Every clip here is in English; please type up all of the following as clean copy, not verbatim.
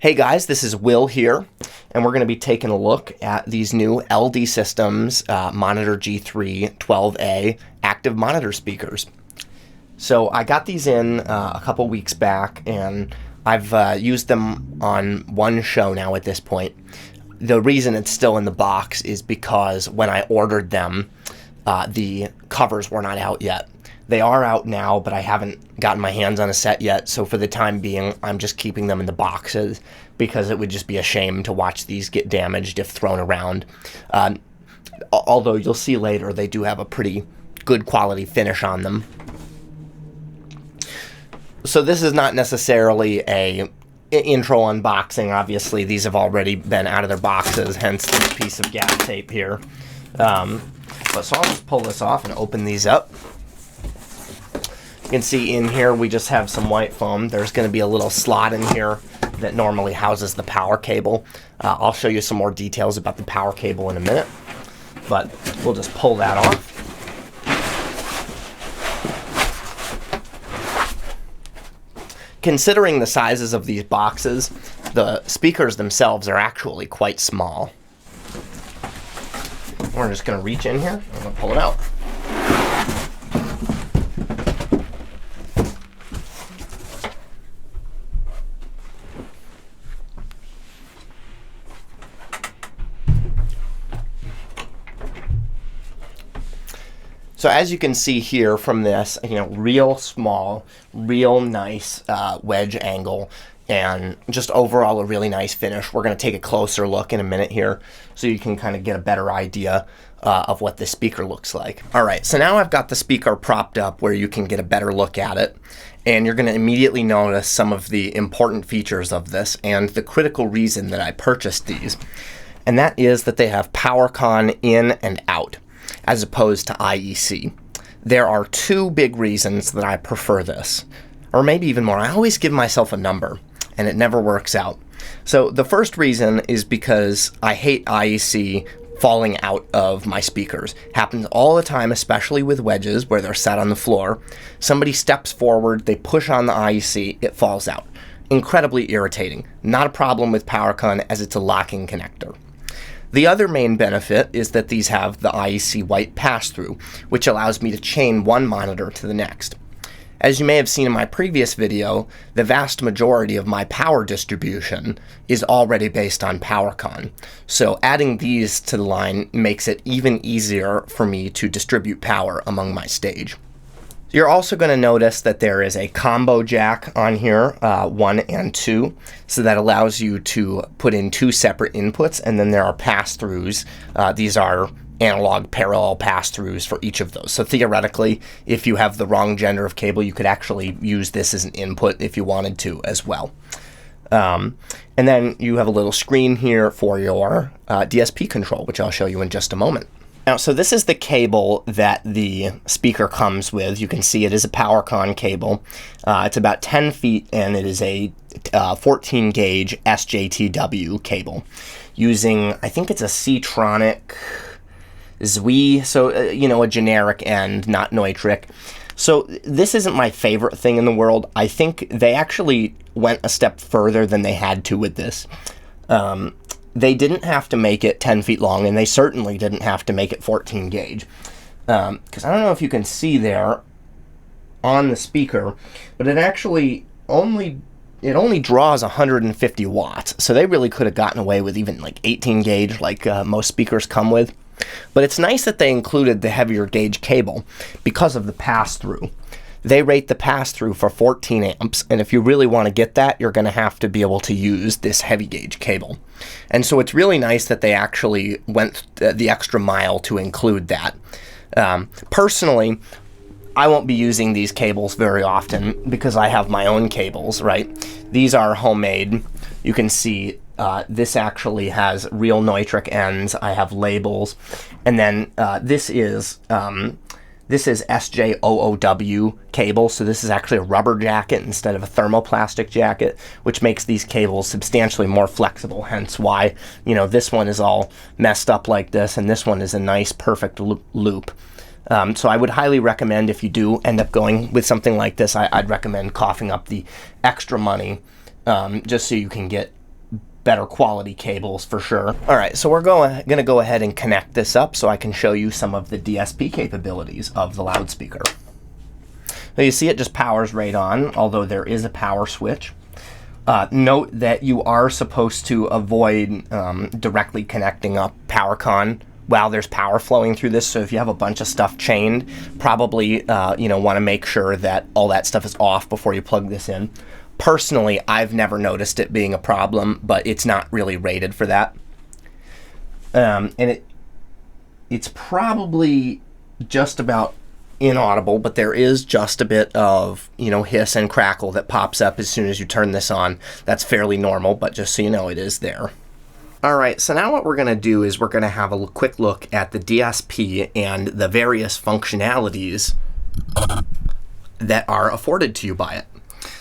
Hey guys, this is Will here, and we're going to be taking a look at these new LD Systems Monitor G3 12A active monitor speakers. So I got these in a couple weeks back, and I've used them on one show now at this point. The reason it's still in the box is because when I ordered them, the covers were not out yet. They are out now, but I haven't gotten my hands on a set yet, so for the time being, I'm just keeping them in the boxes because it would just be a shame to watch these get damaged if thrown around. Although you'll see later, they do have a pretty good quality finish on them. So this is not necessarily a intro unboxing. Obviously, these have already been out of their boxes, hence this piece of gap tape here. So I'll just pull this off and open these up. You can see in here we just have some white foam. There's going to be a little slot in here that normally houses the power cable. I'll show you some more details about the power cable in a minute, but we'll just pull that off. Considering the sizes of these boxes, the speakers themselves are actually quite small. We're just going to reach in here and we'll pull it out. So as you can see here from this, real small, real nice wedge angle, and just overall a really nice finish. We're going to take a closer look in a minute here so you can kind of get a better idea of what this speaker looks like. All right, so now I've got the speaker propped up where you can get a better look at it, and you're going to immediately notice some of the important features of this and the critical reason that I purchased these, and that is that they have PowerCon in and out, as opposed to IEC. There are two big reasons that I prefer this, or maybe even more. I always give myself a number, and it never works out. So the first reason is because I hate IEC falling out of my speakers. Happens all the time, especially with wedges where they're set on the floor. Somebody steps forward, they push on the IEC, it falls out. Incredibly irritating. Not a problem with PowerCon as it's a locking connector. The other main benefit is that these have the IEC white pass-through, which allows me to chain one monitor to the next. As you may have seen in my previous video, the vast majority of my power distribution is already based on PowerCon, so adding these to the line makes it even easier for me to distribute power among my stage. You're also going to notice that there is a combo jack on here, 1 and 2, so that allows you to put in two separate inputs, and then there are pass-throughs. These are analog parallel pass-throughs for each of those. So theoretically, if you have the wrong gender of cable, you could actually use this as an input if you wanted to as well. And then you have a little screen here for your DSP control, which I'll show you in just a moment. Now, so this is the cable that the speaker comes with. You can see it is a PowerCon cable. It's about 10 feet, and it is a 14 gauge SJTW cable using, I think it's a C-tronic ZWI, so, a generic end, not Neutrik. So this isn't my favorite thing in the world. I think they actually went a step further than they had to with this. They didn't have to make it 10 feet long, and they certainly didn't have to make it 14 gauge. Because I don't know if you can see there on the speaker, but it actually only draws 150 watts. So they really could have gotten away with even like 18 gauge like most speakers come with. But it's nice that they included the heavier gauge cable because of the pass-through. They rate the pass-through for 14 amps, and if you really want to get that, you're going to have to be able to use this heavy gauge cable. And so it's really nice that they actually went the extra mile to include that. Personally, I won't be using these cables very often because I have my own cables, right? These are homemade. You can see this actually has real Neutrik ends. I have labels. And then this is SJOOW cable, so this is actually a rubber jacket instead of a thermoplastic jacket, which makes these cables substantially more flexible, hence why, this one is all messed up like this, and this one is a nice, perfect loop. So I would highly recommend, if you do end up going with something like this, I'd recommend coughing up the extra money just so you can get better quality cables for sure. All right, so we're going to go ahead and connect this up so I can show you some of the DSP capabilities of the loudspeaker. So you see it just powers right on, although there is a power switch. Note that you are supposed to avoid directly connecting up PowerCon while there's power flowing through this. So if you have a bunch of stuff chained, probably want to make sure that all that stuff is off before you plug this in. Personally, I've never noticed it being a problem, but it's not really rated for that. And it's probably just about inaudible, but there is just a bit of, hiss and crackle that pops up as soon as you turn this on. That's fairly normal, but just so you know, it is there. All right, so now what we're going to do is we're going to have a quick look at the DSP and the various functionalities that are afforded to you by it.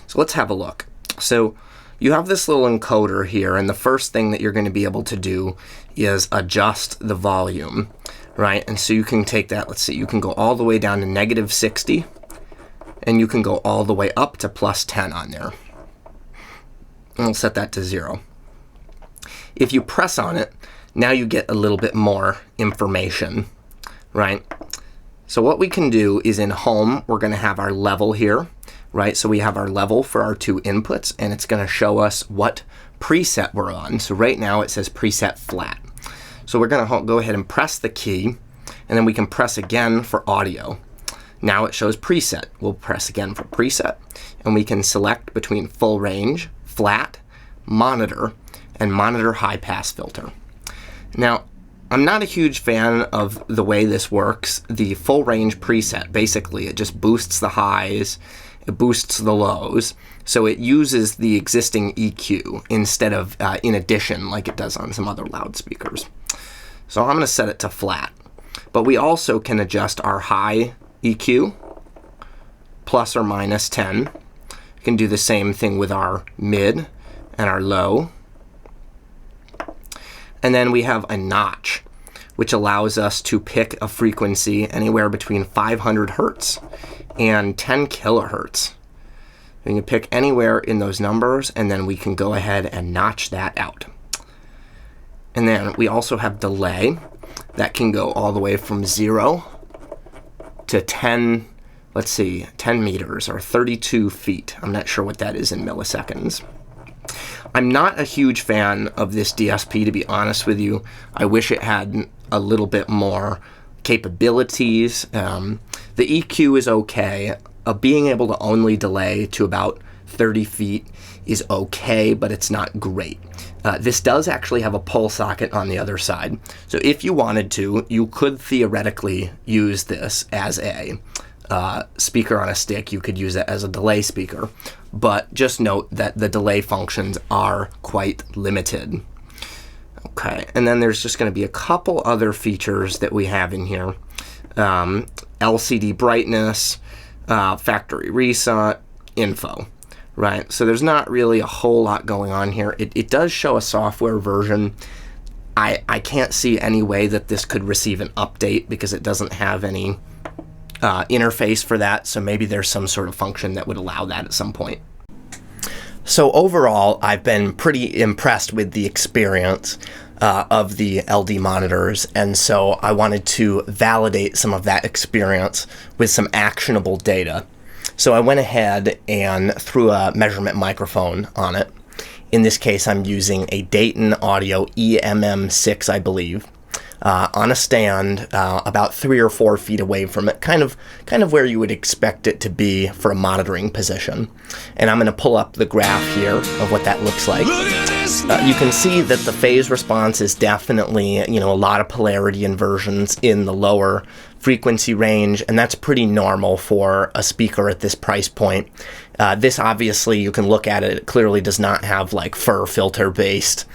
So let's have a look. So you have this little encoder here, and the first thing that you're going to be able to do is adjust the volume, right? And so you can take that, let's see, you can go all the way down to -60, and you can go all the way up to +10 on there. And we'll set that to 0. If you press on it, now you get a little bit more information, right? So what we can do is in home, we're going to have our level here, right? So we have our level for our 2 inputs, and it's going to show us what preset we're on. So right now it says preset flat. So we're going to go ahead and press the key, and then we can press again for audio. Now it shows preset. We'll press again for preset, and we can select between full range, flat, monitor, and monitor high pass filter. Now, I'm not a huge fan of the way this works. The full range preset, basically, it just boosts the highs, it boosts the lows, so it uses the existing EQ instead of in addition like it does on some other loudspeakers. So I'm going to set it to flat. But we also can adjust our high EQ, plus or minus 10. We can do the same thing with our mid and our low. And then we have a notch, which allows us to pick a frequency anywhere between 500 hertz and 10 kilohertz. We can pick anywhere in those numbers, and then we can go ahead and notch that out. And then we also have delay that can go all the way from 0 to 10, let's see, 10 meters or 32 feet. I'm not sure what that is in milliseconds. I'm not a huge fan of this DSP, to be honest with you. I wish it had a little bit more capabilities. The EQ is okay. Being able to only delay to about 30 feet is okay, but it's not great. This does actually have a pull socket on the other side. So if you wanted to, you could theoretically use this as a speaker on a stick. You could use it as a delay speaker, but just note that the delay functions are quite limited. Okay, and then there's just going to be a couple other features that we have in here. LCD brightness, factory reset, info, right? So there's not really a whole lot going on here. It does show a software version. I can't see any way that this could receive an update because it doesn't have any interface for that, so maybe there's some sort of function that would allow that at some point. So overall, I've been pretty impressed with the experience of the LD monitors, and so I wanted to validate some of that experience with some actionable data. So I went ahead and threw a measurement microphone on it. In this case, I'm using a Dayton Audio EMM6, I believe, on a stand about 3 or 4 feet away from it, kind of where you would expect it to be for a monitoring position. And I'm going to pull up the graph here of what that looks like. You can see that the phase response is definitely, a lot of polarity inversions in the lower frequency range, and that's pretty normal for a speaker at this price point. This obviously, you can look at it, it clearly does not have like fur filter based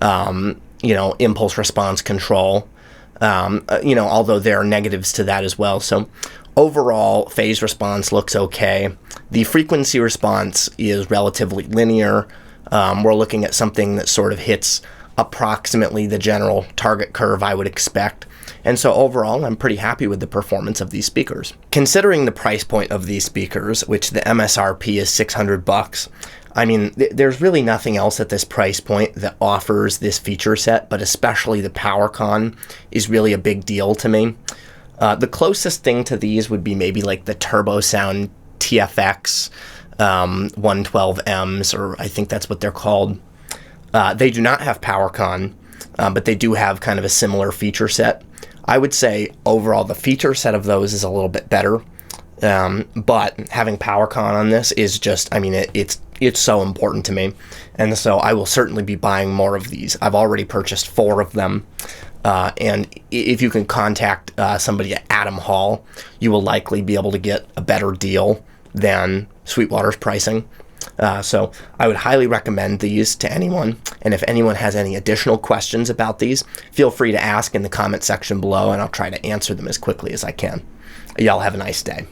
impulse response control, although there are negatives to that as well. So overall, phase response looks okay. The frequency response is relatively linear. We're looking at something that sort of hits approximately the general target curve I would expect. And so overall, I'm pretty happy with the performance of these speakers. Considering the price point of these speakers, which the MSRP is $600, I mean, there's really nothing else at this price point that offers this feature set, but especially the PowerCon is really a big deal to me. The closest thing to these would be maybe like the TurboSound TFX 112Ms, or I think that's what they're called. They do not have PowerCon, but they do have kind of a similar feature set. I would say overall the feature set of those is a little bit better, but having PowerCon on this is just, I mean, it's so important to me, and so I will certainly be buying more of these. I've already purchased 4 of them, and if you can contact somebody at Adam Hall, you will likely be able to get a better deal than Sweetwater's pricing. So I would highly recommend these to anyone, and if anyone has any additional questions about these, feel free to ask in the comment section below, and I'll try to answer them as quickly as I can. Y'all have a nice day.